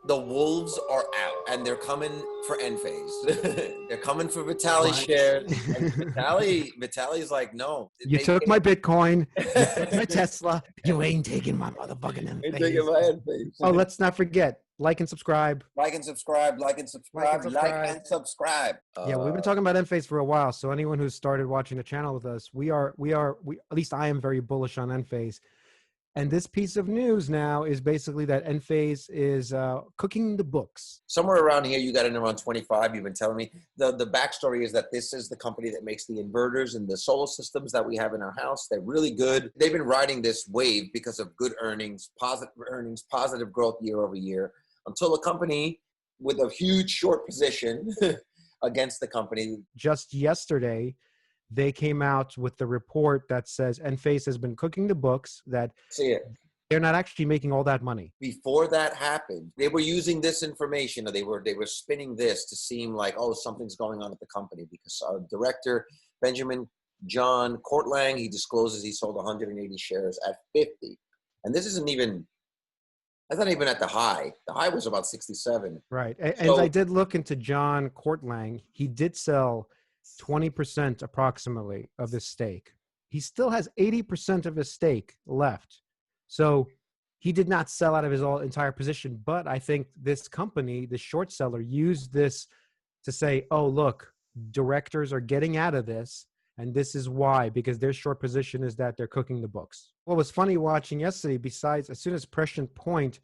The wolves are out, and they're coming for Enphase. They're coming for Vitaly's shares. And Vitaly's like, no. You took my Bitcoin, you took my Tesla, you ain't taking my motherfucking They're taking Enphase. my Enphase. Oh, let's not forget, like and subscribe. Like and subscribe, like and subscribe, like and subscribe. Yeah, we've been talking about Enphase for a while. So anyone who's started watching the channel with us, we at least I am very bullish on Enphase. And this piece of news now is basically that Enphase is cooking the books. Somewhere around here, you got in around 25. You've been telling me. The backstory is that this is the company that makes the inverters and the solar systems that we have in our house. They're really good. They've been riding this wave because of good earnings, positive growth year over year, until a company with a huge short position against the company. Just yesterday, they came out with the report that says Enphase has been cooking the books, that they're not actually making all that money. Before that happened, they were using this information, or they were spinning this to seem like, oh, something's going on at the company, because our director, Benjamin John Courtlang, he discloses he sold 180 shares at 50. And this isn't even, that's not even at the high. The high was about 67. Right. And I did look into John Courtlang. He did sell 20% approximately of his stake. He still has 80% of his stake left. So he did not sell out of his entire position. But I think this company, the short seller, used this to say, oh, look, directors are getting out of this. And this is why, because their short position is that they're cooking the books. What was funny watching yesterday, besides as soon as Prescient Point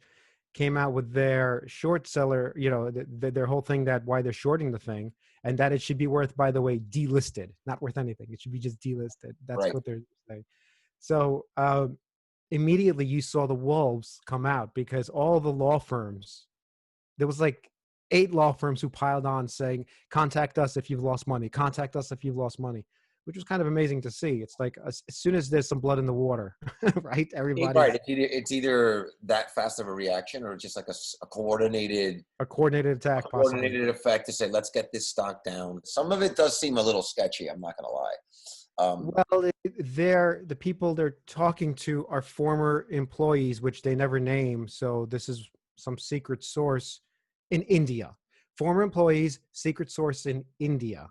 came out with their short seller, you know, their whole thing that why they're shorting the thing, and that it should be worth, by the way, delisted, not worth anything. It should be just delisted. That's right. What they're saying. So immediately you saw the wolves come out, because all the law firms, there was like 8 law firms who piled on saying, contact us if you've lost money, contact us if you've lost money, which was kind of amazing to see. It's like, as soon as there's some blood in the water, right? Everybody. Right. It's either that fast of a reaction, or just like a coordinated attack, coordinated effect to say, let's get this stock down. Some of it does seem a little sketchy. I'm not going to lie. Well, the people they're talking to are former employees, which they never name. So this is some secret source in India. Former employees, secret source in India,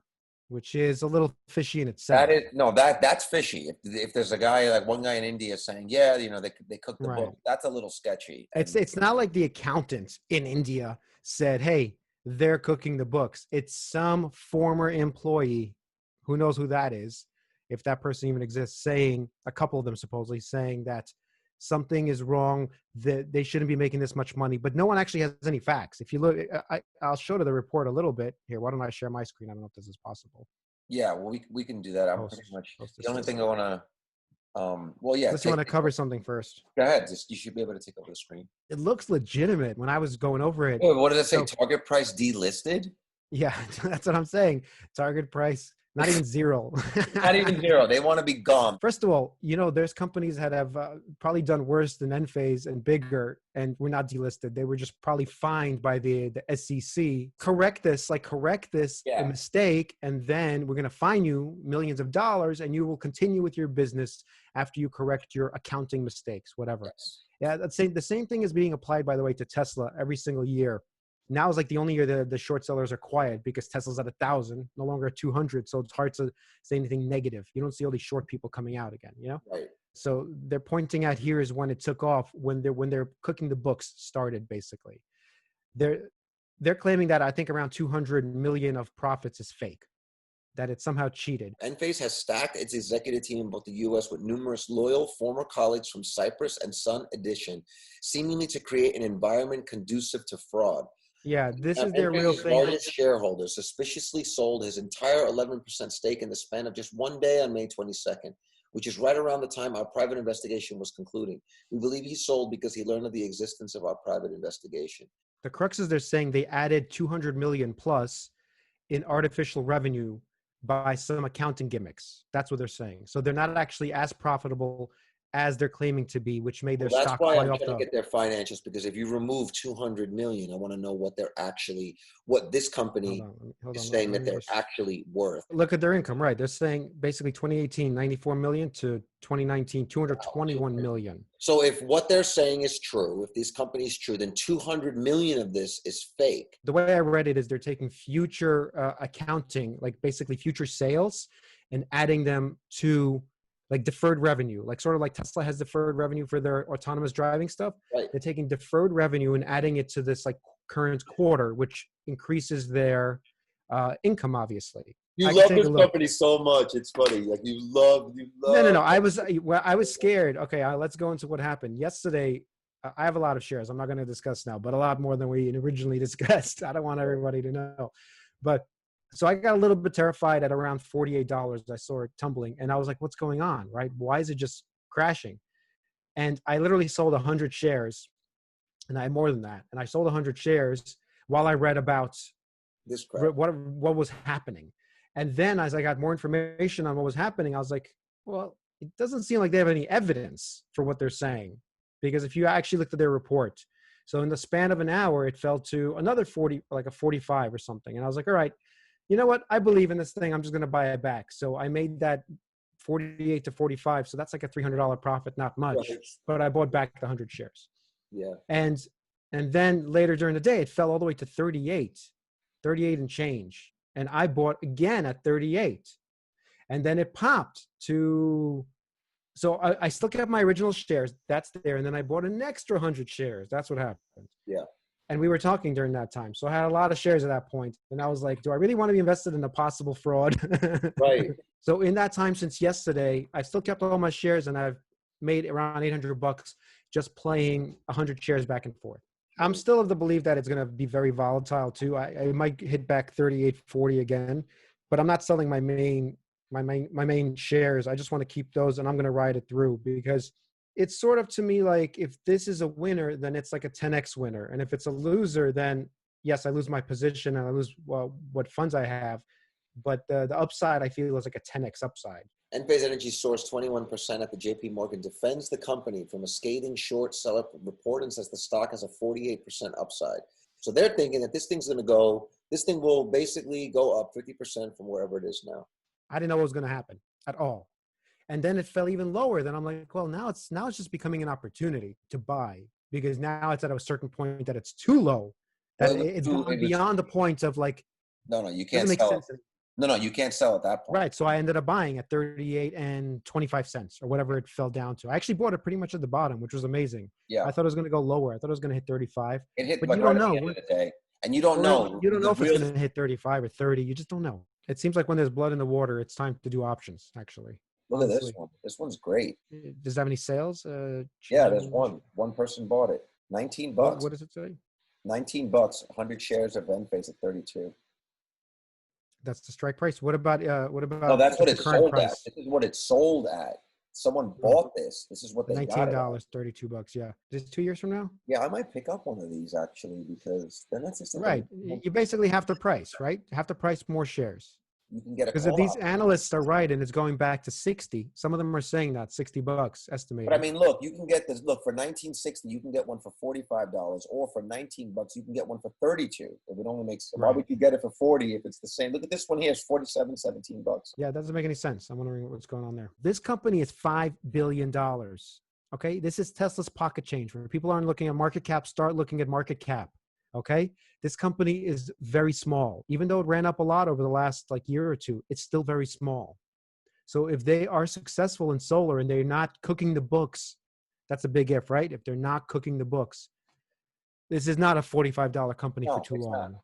which is a little fishy in itself. That's fishy. If there's a guy, like one guy in India saying, yeah, you know, they cook the book, that's a little sketchy. It's not like the accountant in India said, hey, they're cooking the books. It's some former employee, who knows who that is, if that person even exists, saying, a couple of them supposedly saying that something is wrong, that they shouldn't be making this much money, but no one actually has any facts. If you look, I'll show to the report a little bit here. Why don't I share my screen? I don't know if this is possible. Yeah, well, we can do that. I'm pretty much the only thing I want to. Well, yeah. Unless you want to cover something first. Go ahead. You should be able to take over the screen. It looks legitimate when I was going over it. Wait, what did it say? Target price delisted? Yeah, that's what I'm saying. Target price. Not even zero. Not even zero. They want to be gone. First of all, you know, there's companies that have probably done worse than Enphase and bigger, and were not delisted. They were just probably fined by the SEC. Correct this a mistake, and then we're going to fine you millions of dollars, and you will continue with your business after you correct your accounting mistakes, whatever. Yes. Yeah, the same thing is being applied, by the way, to Tesla every single year. Now is like the only year the short sellers are quiet, because Tesla's at 1,000, no longer at 200. So it's hard to say anything negative. You don't see all these short people coming out again, you know? Right. So they're pointing out here is when it took off, when they're cooking the books started, basically. They're claiming that I think around 200 million of profits is fake, that it's somehow cheated. Enphase has stacked its executive team in both the U.S. with numerous loyal former colleagues from Cyprus and Sun Edition, seemingly to create an environment conducive to fraud. Yeah, this is their real thing. Largest shareholder suspiciously sold his entire 11% stake in the span of just one day on May 22nd, which is right around the time our private investigation was concluding. We believe he sold because he learned of the existence of our private investigation. The crux is they're saying they added 200 million plus in artificial revenue by some accounting gimmicks. That's what they're saying. So they're not actually as profitable as they're claiming to be, which made their Well, that's stock why fly I'm off trying the. to get their financials, because if you remove 200 million, I want to know what they're actually, what this Hold company on, hold is on. saying Let that me they're just actually worth. look at their income. Right, they're saying basically 2018, 94 million to 2019, 221 million. So if what they're saying is true, if this company is true, then 200 million of this is fake. The way I read it is they're taking future accounting, like basically future sales, and adding them to like deferred revenue, like sort of like Tesla has deferred revenue for their autonomous driving stuff. Right. They're taking deferred revenue and adding it to this like current quarter, which increases their income, obviously. You I can love take this a look. company so much. It's funny. Like you love. No. I was scared. Okay, let's go into what happened yesterday. I have a lot of shares. I'm not going to discuss now, but a lot more than we originally discussed. I don't want everybody to know, but so I got a little bit terrified at around $48. I saw it tumbling, and I was like, "What's going on? Right? Why is it just crashing?" And I literally sold 100 shares, and I had more than that. And I sold 100 shares while I read about This crap. what was happening. And then as I got more information on what was happening, I was like, well, it doesn't seem like they have any evidence for what they're saying. Because if you actually looked at their report, so in the span of an hour, it fell to another 40, like a 45 or something. And I was like, all right, you know what? I believe in this thing. I'm just going to buy it back. So I made that 48 to 45. So that's like a $300 profit, not much, Right. but I bought back the 100 shares. Yeah. And then later during the day, it fell all the way to 38 and change. And I bought again at 38. And then it popped to, so I still kept my original shares. That's there. And then I bought an extra 100 shares. That's what happened. Yeah. And we were talking during that time. So I had a lot of shares at that point. And I was like, do I really want to be invested in a possible fraud? Right. So in that time since yesterday, I still kept all my shares and I've made around $800 just playing 100 shares back and forth. I'm still of the belief that it's going to be very volatile too. I might hit back 38.40 again, but I'm not selling my main shares. I just want to keep those and I'm going to ride it through because it's sort of to me like if this is a winner, then it's like a 10x winner. And if it's a loser, then yes, I lose my position and I lose what funds I have. But the upside I feel is like a 10x upside. Enphase Energy source 21% at the JP Morgan defends the company from a scathing short seller report and says the stock has a 48% upside. So they're thinking that this thing's going to go, this thing will basically go up 50% from wherever it is now. I didn't know what was going to happen at all. And then it fell even lower. Then I'm like, well, now it's just becoming an opportunity to buy because now it's at a certain point that it's too low. That it's gone beyond the point of like, no, you can't sell it. No, you can't sell at that point. Right. So I ended up buying at 38 and 25 cents or whatever it fell down to. I actually bought it pretty much at the bottom, which was amazing. Yeah. I thought it was going to go lower. I thought it was going to hit 35. It hit, but like you don't right know. At the end of the day. And you don't know. You don't know if it's going to hit 35 or 30. You just don't know. It seems like when there's blood in the water, it's time to do options, actually. Look at this one. This one's great. Does it have any sales? Yeah, there's one. One person bought it. $19. What does it say? $19. 100 shares of Enphase at 32. That's the strike price. What about No, that's what it's sold at. This is what it's sold at. Someone bought this. This is what they got it $19, $32. Yeah. Is it 2 years from now? Yeah, I might pick up one of these actually because then that's just right. You basically have to price, right? Have to price more shares. You can get a because if these analysts are right and it's going back to 60, some of them are saying that $60 estimated. But I mean, look, you can get this. Look, for 1960, you can get one for $45, or for $19, you can get one for 32. If it only makes, why would you get it for 40 if it's the same? Look at this one here; it's $17. Yeah, that doesn't make any sense. I'm wondering what's going on there. This company is $5 billion. Okay, this is Tesla's pocket change. When people aren't looking at market cap, start looking at market cap. Okay, this company is very small. Even though it ran up a lot over the last year or two, it's still very small. So if they are successful in solar and they're not cooking the books, that's a big if, right? If they're not cooking the books, this is not a $45 company for too long.